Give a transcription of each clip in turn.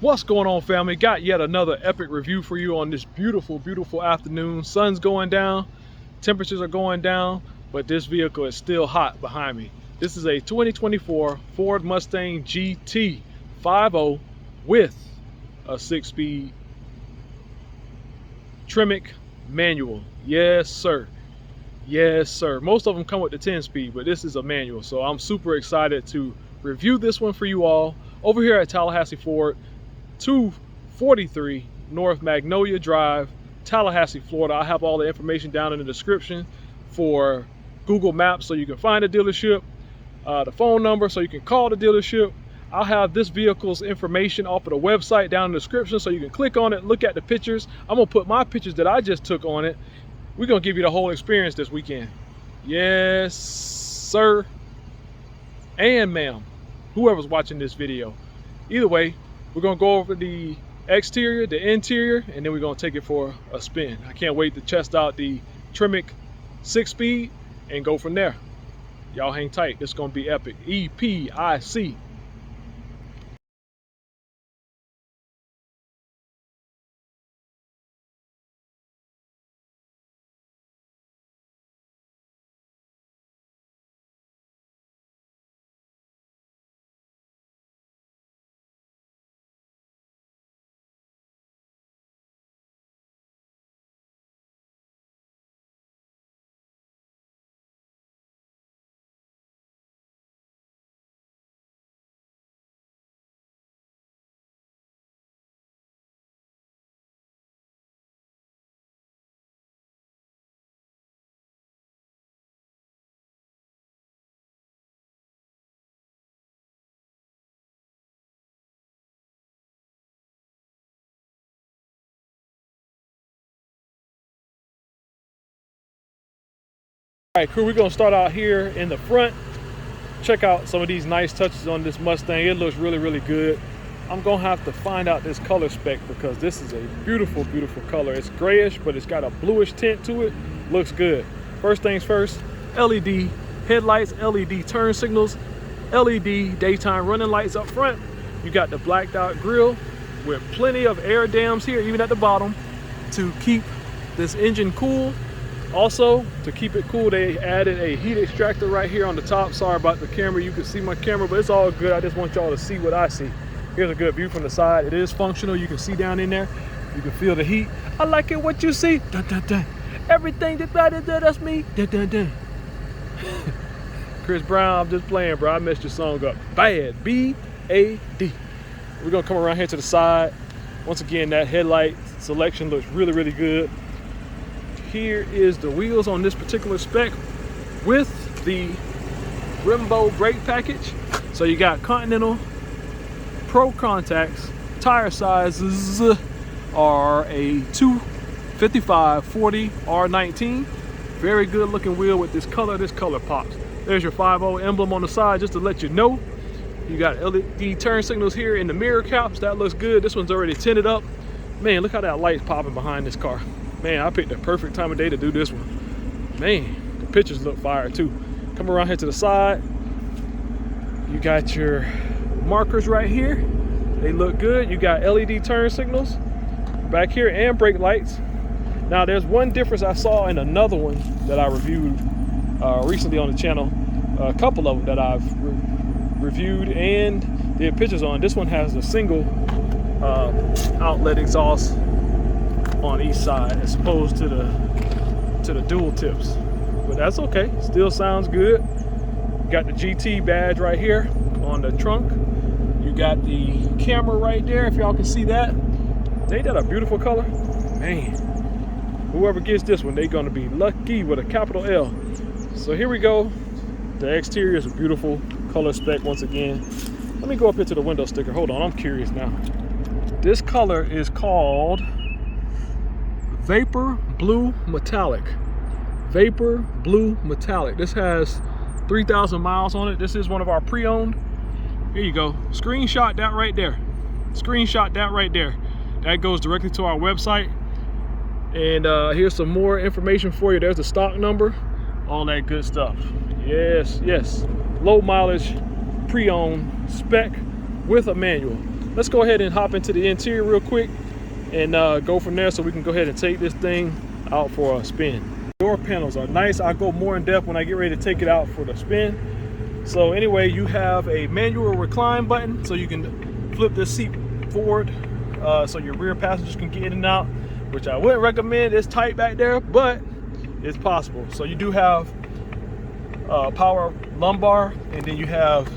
What's going on, family? Got yet another epic review for you on this beautiful afternoon. Sun's going down, temperatures are going down, but this vehicle is still hot behind me. This is a 2024 Ford Mustang GT 5.0 with a 6-speed Tremec manual. Yes sir, yes sir. Most of them come with the 10-speed, but this is a manual, so I'm super excited to review this one for you all over here at Tallahassee Ford, 243 North Magnolia Drive, Tallahassee, Florida. I have all the information down in the description for Google Maps so you can find the dealership, the phone number so you can call the dealership. I'll have this vehicle's information off of the website down in the description so you can click on it, look at the pictures. I'm gonna put my pictures that I just took on it. We're gonna give you the whole experience this weekend. Yes sir and ma'am, whoever's watching this video. Either way, we're gonna go over the exterior, the interior, and then we're gonna take it for a spin. I can't wait to test out the Tremec 6-speed and go from there. Y'all hang tight, this is gonna be epic. EPIC. All right, crew, we're gonna start out here in the front. Check out some of these nice touches on this Mustang. It looks really good. I'm gonna have to find out this color spec because this is a beautiful color. It's grayish, but it's got a bluish tint to it. Looks good. First things first, LED headlights, LED turn signals, LED daytime running lights up front. You got the blacked out grille with plenty of air dams here, even at the bottom, to keep this engine cool. Also, to keep it cool, they added a heat extractor right here on the top. Sorry about the camera, you can see my camera, but it's all good. I just want y'all to see what I see. Here's a good view from the side. It is functional. You can see down in there. You can feel the heat. I like it what you see. Dun, dun, dun. Everything that's me. Dun, dun, dun. Chris Brown, I'm just playing, bro. I messed your song up. Bad, B-A-D. We're gonna come around here to the side. Once again, that headlight selection looks really good. Here is the wheels on this particular spec with the Brembo brake package. So you got Continental Pro contacts. Tire sizes are a 255/40 R19. Very good looking wheel with this color. This color pops. There's your 5.0 emblem on the side just to let you know. You got LED turn signals here in the mirror caps. That looks good. This one's already tinted up. Man, look how that light's popping behind this car. Man, I picked the perfect time of day to do this one. Man, the pictures look fire too. Come around here to the side. You got your markers right here. They look good. You got LED turn signals back here and brake lights. Now, there's one difference I saw in another one that I reviewed recently on the channel. A couple of them that I've reviewed and did pictures on. This one has a single outlet exhaust on each side as opposed to the dual tips, but that's okay, still sounds good. You got the GT badge right here on the trunk. You got the camera right there, if y'all can see that. Ain't that a beautiful color? Man, whoever gets this one, they're gonna be lucky with a capital L. So here we go. The exterior is a beautiful color spec once again. Let me go up here to the window sticker. Hold on, I'm curious now. This color is called Vapor Blue Metallic. Vapor Blue Metallic. This has 3,000 miles on it. This is one of our pre-owned. Here you go. Screenshot that right there. Screenshot that right there. That goes directly to our website. And here's some more information for you. There's the stock number, all that good stuff. Yes. Low mileage, pre-owned spec with a manual. let's go ahead and hop into the interior real quick and go from there so we can go ahead and take this thing out for a spin. Door panels are nice. I'll go more in depth when I get ready to take it out for the spin. So anyway, you have a manual recline button, so you can flip this seat forward so your rear passengers can get in and out, which I wouldn't recommend. It's tight back there, but it's possible. So you do have power lumbar, and then you have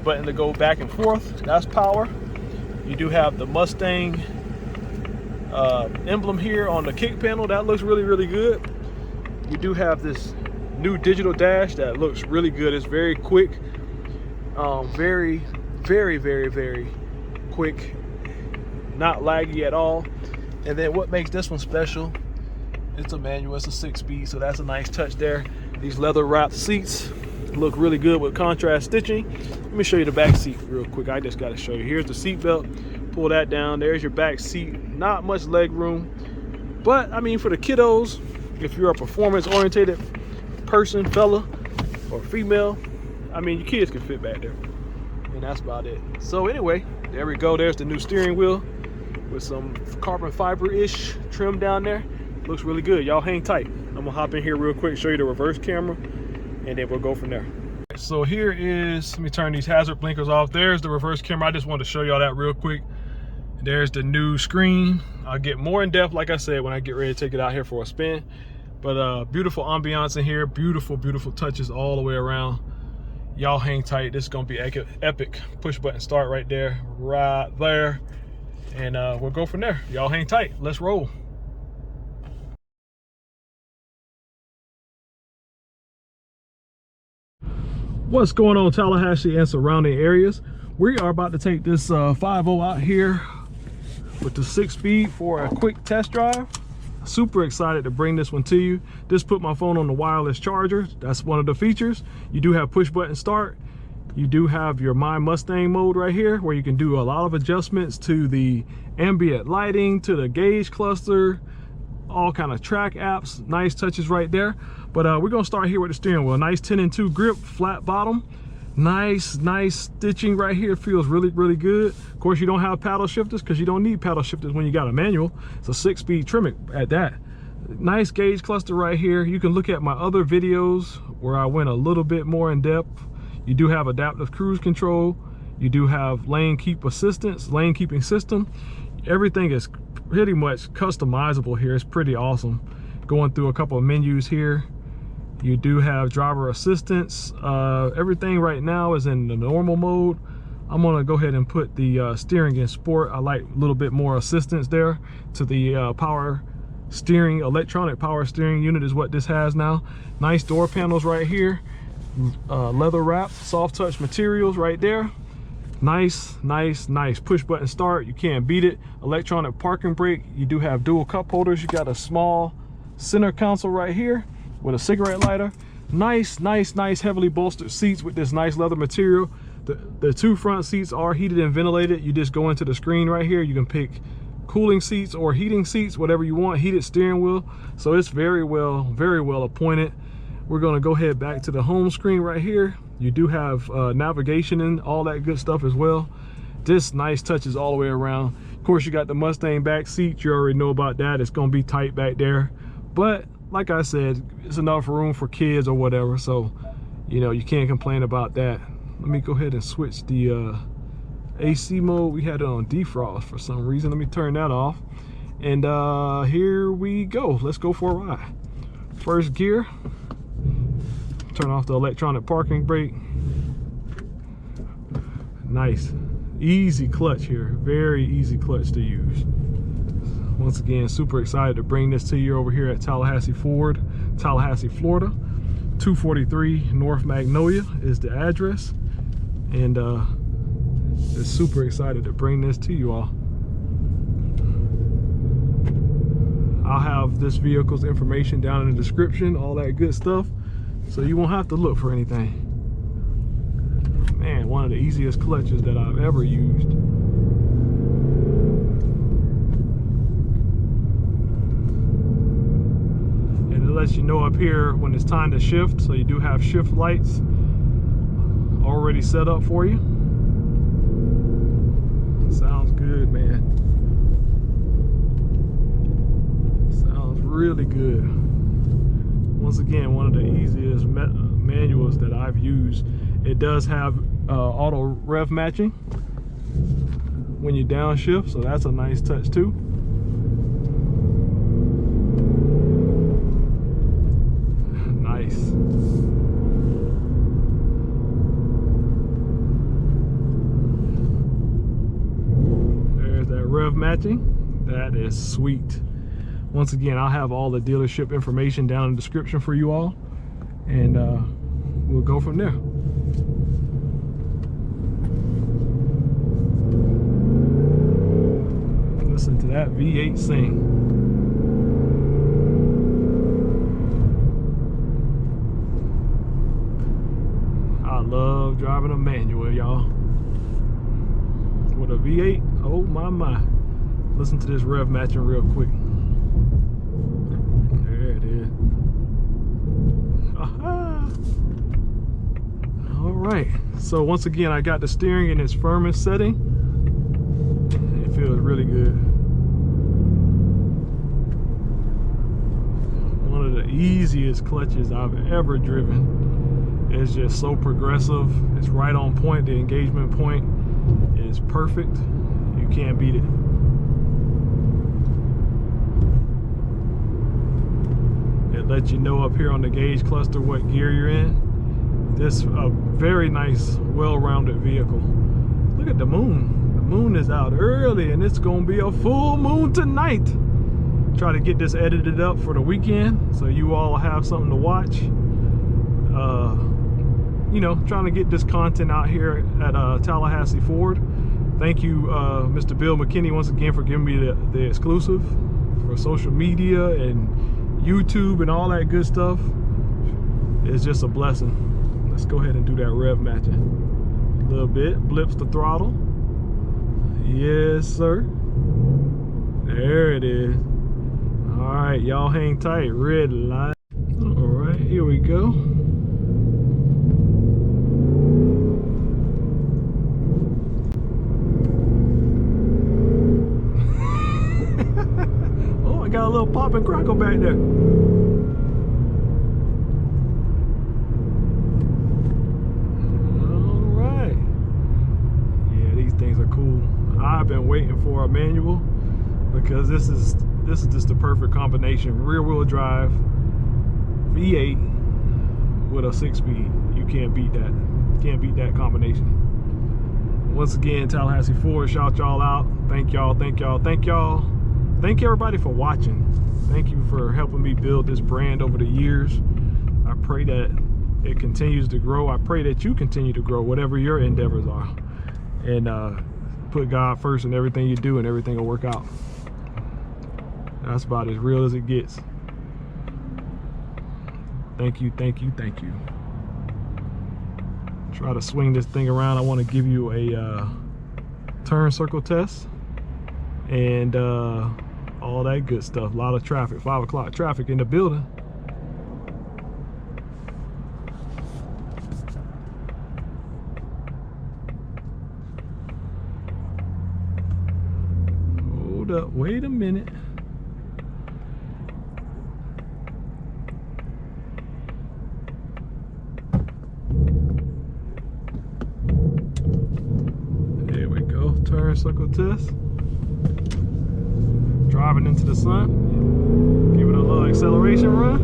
button to go back and forth. That's power. You do have the Mustang emblem here on the kick panel. That looks really, really good. You do have this new digital dash that looks really good. It's very quick, very, very, very, very quick, not laggy at all. And then what makes this one special, it's a manual, it's a 6-speed, so that's a nice touch there. These leather wrapped seats look really good with contrast stitching. Let me show you the back seat real quick. I just got to show you. Here's the seat belt. Pull that down. There's your back seat. Not much leg room, but I mean, for the kiddos, if you're a performance oriented person, fella or female, I mean, your kids can fit back there, and that's about it. So anyway, there we go. There's the new steering wheel with some carbon fiber-ish trim down there. Looks really good. Y'all hang tight. I'm gonna hop in here real quick, show you the reverse camera, and then we'll go from there. So here is, let me turn these hazard blinkers off. There's the reverse camera. I just wanted to show y'all that real quick. There's the new screen. I'll get more in depth, like I said, when I get ready to take it out here for a spin. But beautiful ambiance in here. Beautiful, beautiful touches all the way around. Y'all hang tight. This is gonna be epic. Push button start right there, and we'll go from there. Y'all hang tight. Let's roll. What's going on, Tallahassee and surrounding areas? We are about to take this 5.0 out here with the 6-speed for a quick test drive. Super excited to bring this one to you. Just put my phone on the wireless charger. That's one of the features. You do have push button start. You do have your My Mustang mode right here, where you can do a lot of adjustments to the ambient lighting, to the gauge cluster, all kind of track apps. Nice touches right there. But we're gonna start here with the steering wheel. Nice 10-2 grip, flat bottom. Nice stitching right here. Feels really, really good. Of course, you don't have paddle shifters because you don't need paddle shifters when you got a manual. It's a 6-speed trim at that. Nice gauge cluster right here. You can look at my other videos where I went a little bit more in depth. You do have adaptive cruise control. You do have lane keeping system. Everything is pretty much customizable here. It's pretty awesome. Going through a couple of menus here. You do have driver assistance. Everything right now is in the normal mode. I'm gonna go ahead and put the steering in sport. I like a little bit more assistance there to the power steering. Electronic power steering unit is what this has now. Nice door panels right here. Leather wrapped, soft touch materials right there. Nice push button start. You can't beat it. Electronic parking brake. You do have dual cup holders. You got a small center console right here with a cigarette lighter. Nice heavily bolstered seats with this nice leather material. The two front seats are heated and ventilated. You just go into the screen right here. You can pick cooling seats or heating seats, whatever you want. Heated steering wheel. So it's very well appointed. We're gonna go ahead back to the home screen right here. You do have navigation and all that good stuff as well. Just nice touches all the way around. Of course, you got the Mustang back seat. You already know about that. It's gonna be tight back there. But like I said, it's enough room for kids or whatever. So, you know, you can't complain about that. Let me go ahead and switch the AC mode. We had it on defrost for some reason. Let me turn that off. And here we go. Let's go for a ride. First gear. Turn off the electronic parking brake. Nice. Easy clutch here. Very easy clutch to use. Once again, super excited to bring this to you over here at Tallahassee Ford, Tallahassee, Florida. 243 North Magnolia is the address. And just super excited to bring this to you all. I'll have this vehicle's information down in the description, all that good stuff, so you won't have to look for anything. Man, one of the easiest clutches that I've ever used. And it lets you know up here when it's time to shift, so you do have shift lights already set up for you. So really good. Once again, one of the easiest manuals that I've used. It does have auto rev matching when you downshift, so that's a nice touch too. Nice. There's that rev matching. That is sweet. Once again, I'll have all the dealership information down in the description for you all, and we'll go from there. Listen to that V8 sing. I love driving a manual, y'all. With a V8, oh my. Listen to this rev matching real quick. There it is. Aha. All right, so once again, I got the steering in its firmest setting. It feels really good. One of the easiest clutches I've ever driven. It's just so progressive. It's right on point. The engagement point is perfect. You can't beat it. It lets you know up here on the gauge cluster what gear you're in. This a very nice, well-rounded vehicle. Look at the moon. The moon is out early, and it's gonna be a full moon tonight. Try to get this edited up for the weekend so you all have something to watch. You know, trying to get this content out here at Tallahassee Ford. Thank you, Mr. Bill McKinney, once again for giving me the exclusive for social media and YouTube and all that good stuff. It's just a blessing. Let's go ahead and do that rev matching. A little bit, blips the throttle. Yes, sir. There it is. All right, y'all hang tight. Red light. All right, here we go. Oh, I got a little pop and crackle back there. All right. Yeah, these things are cool. I've been waiting for a manual because this is just the perfect combination. Rear wheel drive, V8 with a 6-speed. You can't beat that. Can't beat that combination. Once again, Tallahassee Ford, shout y'all out. Thank y'all, thank y'all, thank y'all. Thank everybody for watching. Thank you for helping me build this brand over the years. I pray that it continues to grow. I pray that you continue to grow, whatever your endeavors are. And put God first in everything you do, and everything will work out. That's about as real as it gets. Thank you, thank you, thank you. Try to swing this thing around. I want to give you a turn circle test and all that good stuff. A lot of traffic, 5 o'clock traffic in the building. Hold up, wait a minute. There we go, turn circle test. Driving into the sun. Give it a little acceleration run.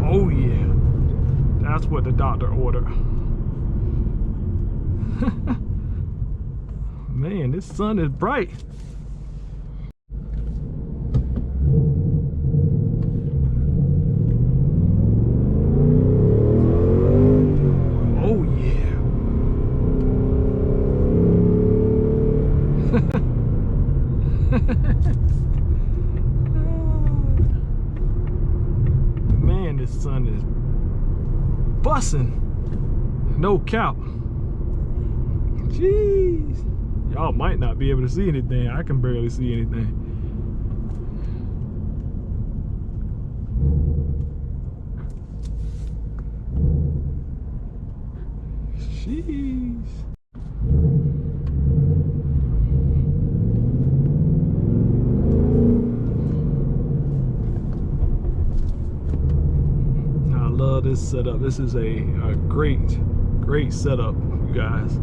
Oh yeah, that's what the doctor ordered. Man, this sun is bright. Oh yeah. Man, this sun is bussin'. No cap. Jeez. Y'all might not be able to see anything. I can barely see anything. Jeez. this setup. This is a great setup, you guys.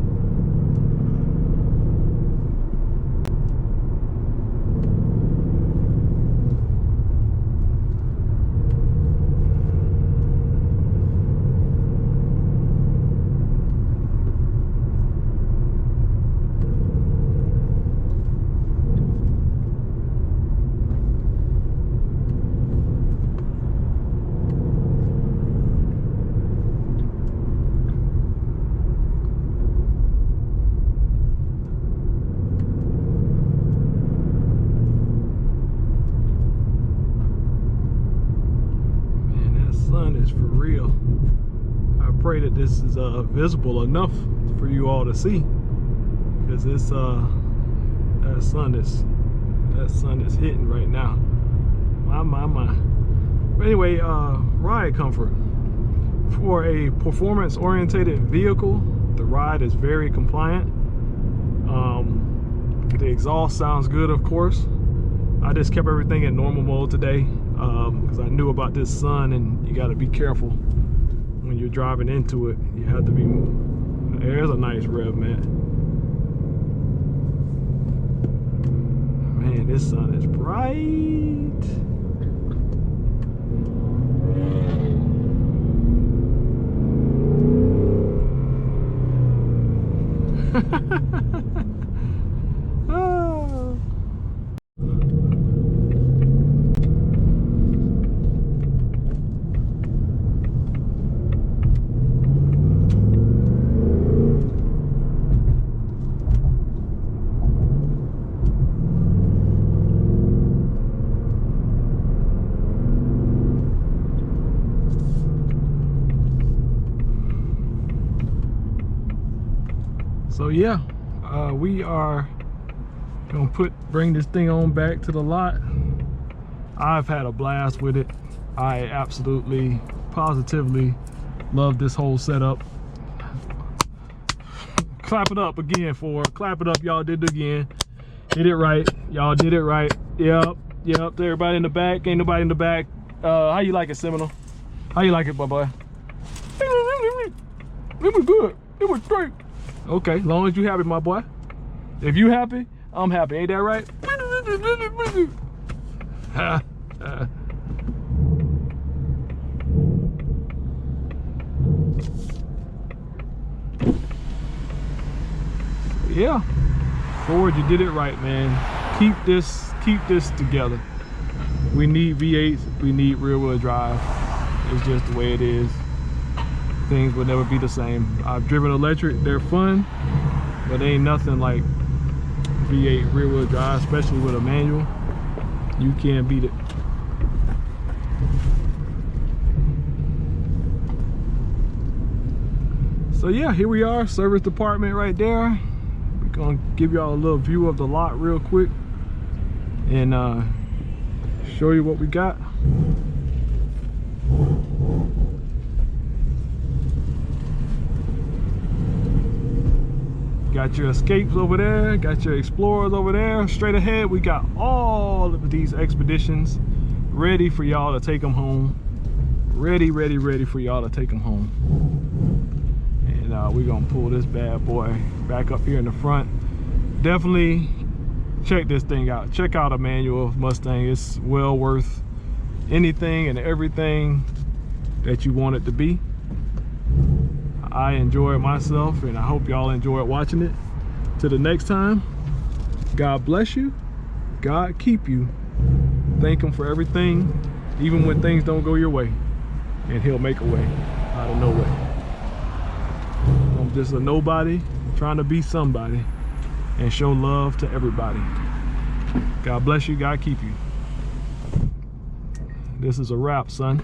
Is for real. I pray that this is visible enough for you all to see, because it's that sun is hitting right now. My. But anyway, ride comfort. For a performance oriented vehicle, the ride is very compliant. The exhaust sounds good, of course. I just kept everything in normal mode today, because I knew about this sun, and you got to be careful when you're driving into it. You have to be. There's a nice rev, man. Man, this sun is bright. So yeah, we are gonna bring this thing on back to the lot. I've had a blast with it. I absolutely, positively love this whole setup. Clap it up again for it. Clap it up, y'all did it again. Did it right, y'all did it right. Yep. To everybody in the back, ain't nobody in the back. How you like it, Seminole? How you like it, boy? It was good, it was great. Okay, as long as you happy, my boy. If you happy, I'm happy. Ain't that right? Yeah, Ford, you did it right, man. Keep this together. We need V8s. We need rear-wheel drive. It's just the way it is. Things will never be the same. I've driven electric, they're fun, but ain't nothing like V8 rear wheel drive, especially with a manual. You can't beat it. So yeah, here we are, service department right there. We're gonna give y'all a little view of the lot real quick and show you what we got. Got your Escapes over there, got your Explorers over there. Straight ahead, we got all of these Expeditions ready for y'all to take them home. Ready for y'all to take them home. And we're gonna pull this bad boy back up here in the front. Definitely check this thing out. Check out a manual Mustang. It's well worth anything and everything that you want it to be. I enjoy it myself, and I hope y'all enjoy watching it. Till the next time, God bless you, God keep you. Thank him for everything, even when things don't go your way, and he'll make a way out of no way. I'm just a nobody trying to be somebody and show love to everybody. God bless you, God keep you. This is a wrap, son.